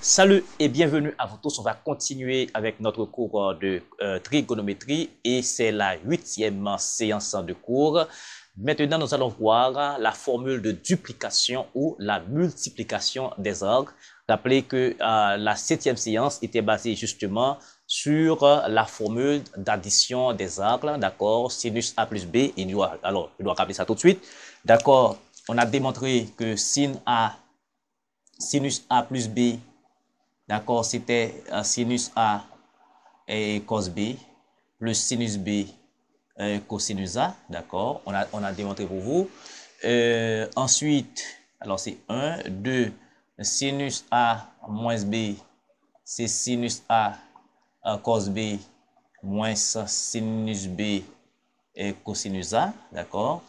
Salut et bienvenue à vous tous. On va continuer avec notre cours de trigonométrie et c'est la 8e séance de cours. Maintenant, nous allons voir la formule de duplication ou la multiplication des angles. Rappelez que la 7e séance était basée justement sur la formule d'addition des angles, d'accord, sinus A plus B. Je dois rappeler ça tout de suite, d'accord. On a démontré que sinus A plus B, d'accord, c'était sinus A et cos B, plus sinus B cosinus A, d'accord, on a démontré pour vous. Ensuite, alors c'est 1, 2, sinus A moins B, c'est sinus A cos B moins sinus B et cosinus A, d'accord.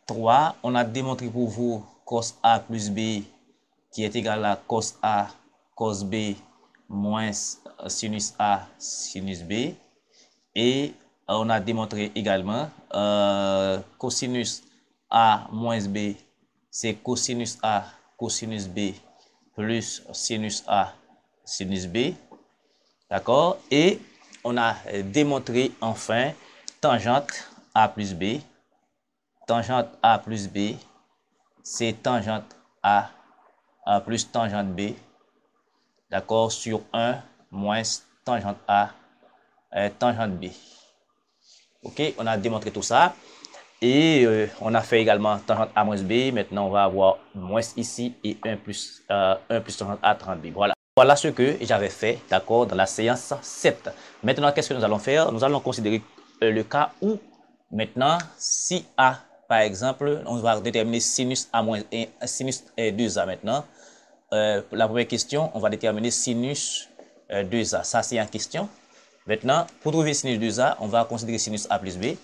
3, on a démontré pour vous cos A plus B qui est égal à cos A cos B moins sinus A sinus B. Et on a démontré également cosinus A moins B, c'est cosinus A cosinus B plus sinus A sinus B. D'accord? Et on a démontré enfin tangente A plus B. Tangente A plus B, c'est tangente A plus tangente B. D'accord? Sur 1 moins tangente A tangente B. Ok, on a démontré tout ça. Et on a fait également tangente A moins B. Maintenant, on va avoir moins ici et 1 plus tangente A tangente B. Voilà. Voilà ce que j'avais fait, d'accord, dans la séance 7. Maintenant, qu'est-ce que nous allons faire? Nous allons considérer le cas où, maintenant, si A, par exemple, on va déterminer sinus A moins 1, sinus 2A maintenant. La première question, on va déterminer sinus 2A. Ça, c'est une question. Maintenant, pour trouver sinus 2A, on va considérer sinus A plus B.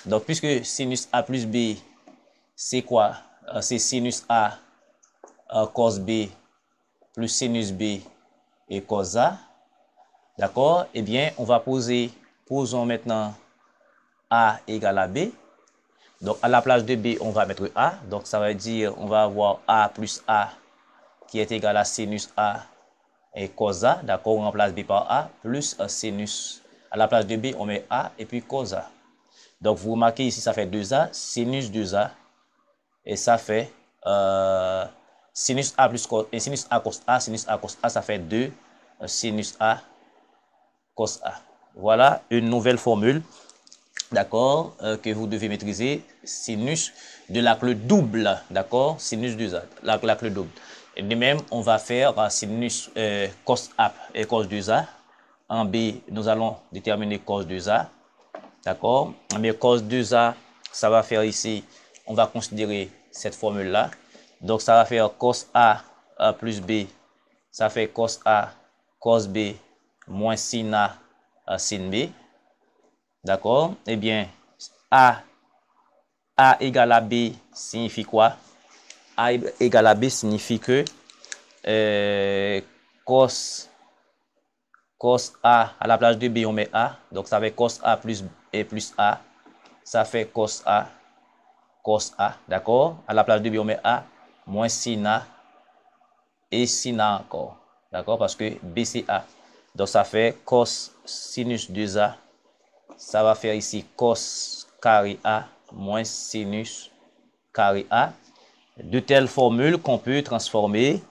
Donc, puisque sinus A plus B, c'est quoi? C'est sinus A cos B plus sinus B et cos A. D'accord? Eh bien, on va posons maintenant A égale à B. Donc, à la place de B, on va mettre A. Donc, ça veut dire, on va avoir A plus A qui est égal à sinus A et cos A. D'accord? On remplace B par A plus sinus. À la place de B, on met A et puis cos A. Donc, vous remarquez ici, ça fait 2A, sinus 2A. Et ça fait sinus A plus cos, et sinus A cos A, sinus A cos A, ça fait 2 sinus A cos A. Voilà une nouvelle formule, d'accord, que vous devez maîtriser. Sinus de la clé double, d'accord, sinus 2A, la clé double. Et de même, on va faire sinus cos A et cos 2A. En B, nous allons déterminer cos 2A. D'accord? Mais cos 2A, ça va faire ici, on va considérer cette formule-là. Donc, ça va faire cos A plus B. Ça fait cos A cos B moins sin A sin B. D'accord? Eh bien, A égale à B signifie quoi? A égale à B signifie que cos A, à la place de B, on met A. Donc, ça fait cos A plus B plus A. Ça fait cos A. D'accord? À la place de B, on met A. Moins sin A. Et sin A encore. D'accord? Parce que B, c'est A. Donc, ça fait cos sinus 2A. Ça va faire ici cos carré A moins sinus carré A. De telles formules qu'on peut transformer,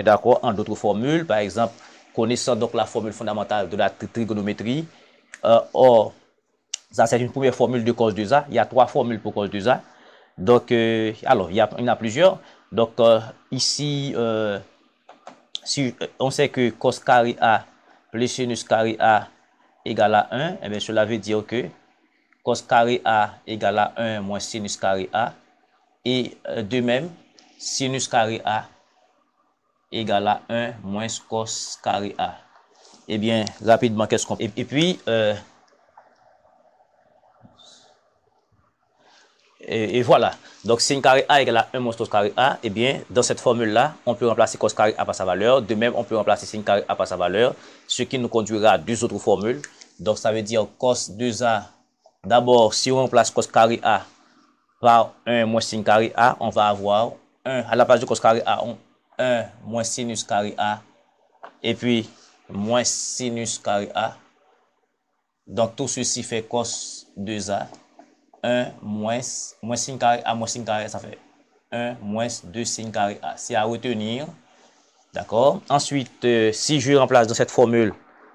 d'accord, en d'autres formules. Par exemple, connaissant donc la formule fondamentale de la trigonométrie. Or, ça c'est une première formule de cos 2A. Il y a 3 formules pour cos 2A. Donc, alors, il y en a plusieurs. Donc, ici, si on sait que cos carré A plus sinus carré A égale à 1, eh bien, cela veut dire que cos carré A égale à 1 moins sinus carré A. Et de même, sinus carré A égale à 1 moins cos carré A. Eh bien, rapidement, qu'est-ce qu'on... Et puis, et voilà. Donc, sin carré A égale à 1 moins cos carré A. Eh bien, dans cette formule-là, on peut remplacer cos carré A par sa valeur. De même, on peut remplacer sin carré A par sa valeur, ce qui nous conduira à 2 autres formules. Donc, ça veut dire cos 2A. D'abord, si on remplace cos carré A par 1 moins sin carré A, on va avoir 1 à la place de cos carré A, 1 moins sinus carré A et puis moins sinus carré A. Donc tout ceci fait cos 2A. 1 moins sin carré A moins sin carré A, ça fait 1 moins 2 sin carré A. C'est à retenir. D'accord? Ensuite, si je remplace dans cette formule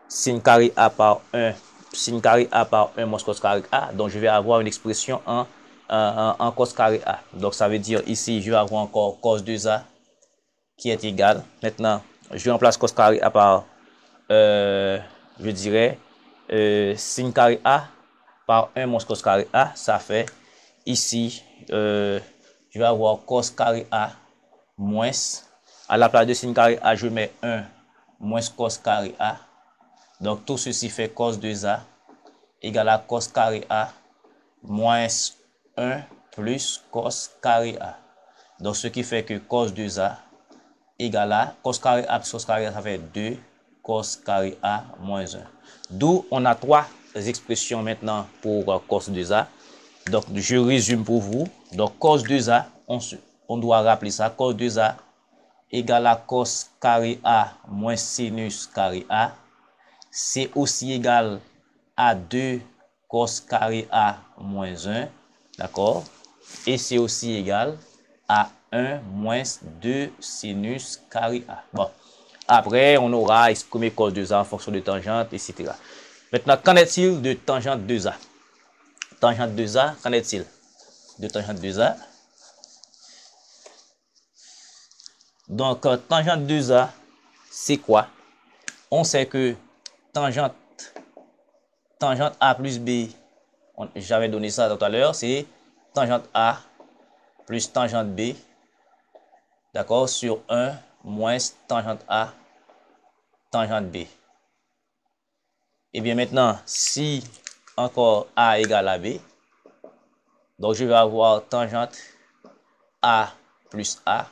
sin carré A par 1, sin carré A par 1 moins cos carré A, donc je vais avoir une expression en cos carré A. Donc ça veut dire ici, je vais avoir encore cos 2A qui est égal. Maintenant, je remplace cos carré A par, je dirais, sin carré A par 1 moins cos carré A. Ça fait ici, je vais avoir cos carré A moins, à la place de sin carré A, je mets 1 moins cos carré A. Donc tout ceci fait cos 2A égale à cos carré A moins 1 plus cos carré A. Donc ce qui fait que cos 2A égale à cos carré A plus cos carré A, ça fait 2 cos carré A moins 1. D'où on a trois expressions maintenant pour cos 2A. Donc je résume pour vous. Donc cos 2A, on doit rappeler ça. Cos 2A égale à cos carré A moins sinus carré A. C'est aussi égal à 2 cos carré A moins 1. D'accord? Et c'est aussi égal à 1 moins 2 sinus carré A. Bon. Après, on aura exprimé cos 2A en fonction de tangente, etc. Maintenant, qu'en est-il de tangente 2A? Tangente 2A, qu'en est-il de tangente 2A? Donc, tangente 2A, c'est quoi? On sait que tangente A plus B, j'avais donné ça tout à l'heure, c'est tangente A plus tangente B, d'accord, sur 1 moins tangente A, tangente B. Et bien maintenant, si encore A égale à B, donc je vais avoir tangente A plus A,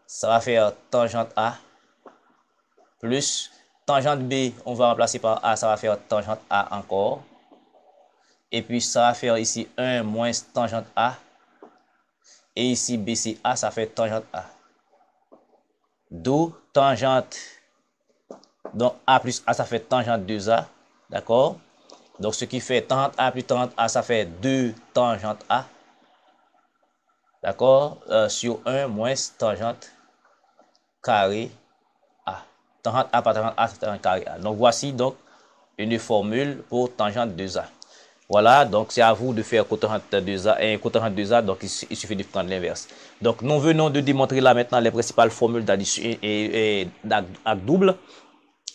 ça va faire tangente A plus tangente B, on va remplacer par A, ça va faire tangente A encore. Et puis ça va faire ici 1 moins tangente A. Et ici B c'est A, ça fait tangente A. D'où tangente, donc A plus A, ça fait tangente 2A. D'accord? Donc ce qui fait tangente A plus tangente A, ça fait 2 tangente A. D'accord? Sur 1 moins tangente carré A. Tangente A par tangente A, c'est tangente carré A. Donc voici donc une formule pour tangente 2A. Voilà, donc c'est à vous de faire cotangente 2A et cotangente 2A, donc il suffit de prendre l'inverse. Donc nous venons de démontrer là maintenant les principales formules d'addition et d'acte double.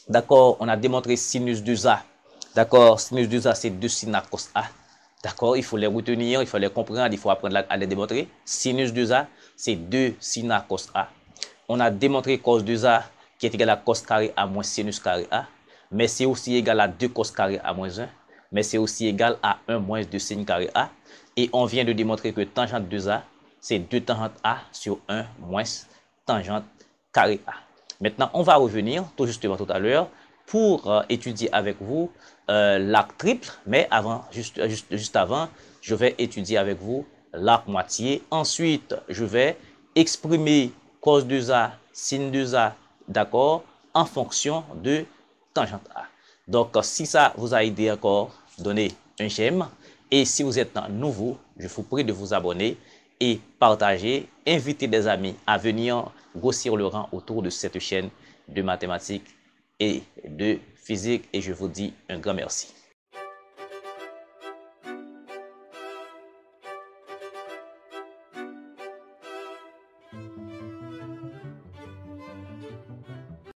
D'accord, on a démontré sinus 2A. D'accord, sinus 2A c'est 2 sin à cos A. D'accord, il faut les retenir, il faut les comprendre, il faut apprendre à les démontrer. Sinus 2A c'est 2 sin à cos A. On a démontré cos 2A qui est égal à cos carré A moins sinus carré A. Mais c'est aussi égal à 2 cos carré A moins 1. Mais c'est aussi égal à 1 moins 2 sin carré A. Et on vient de démontrer que tangente 2A, c'est 2 tangente A sur 1 moins tangente carré A. Maintenant, on va revenir tout justement tout à l'heure pour étudier avec vous l'arc triple. Mais avant, juste avant, je vais étudier avec vous l'arc moitié. Ensuite, je vais exprimer cos 2A, sin 2A, d'accord, en fonction de tangente A. Donc, si ça vous a aidé encore, donnez un j'aime. Et si vous êtes nouveau, je vous prie de vous abonner et partager. Invitez des amis à venir grossir le rang autour de cette chaîne de mathématiques et de physique. Et je vous dis un grand merci.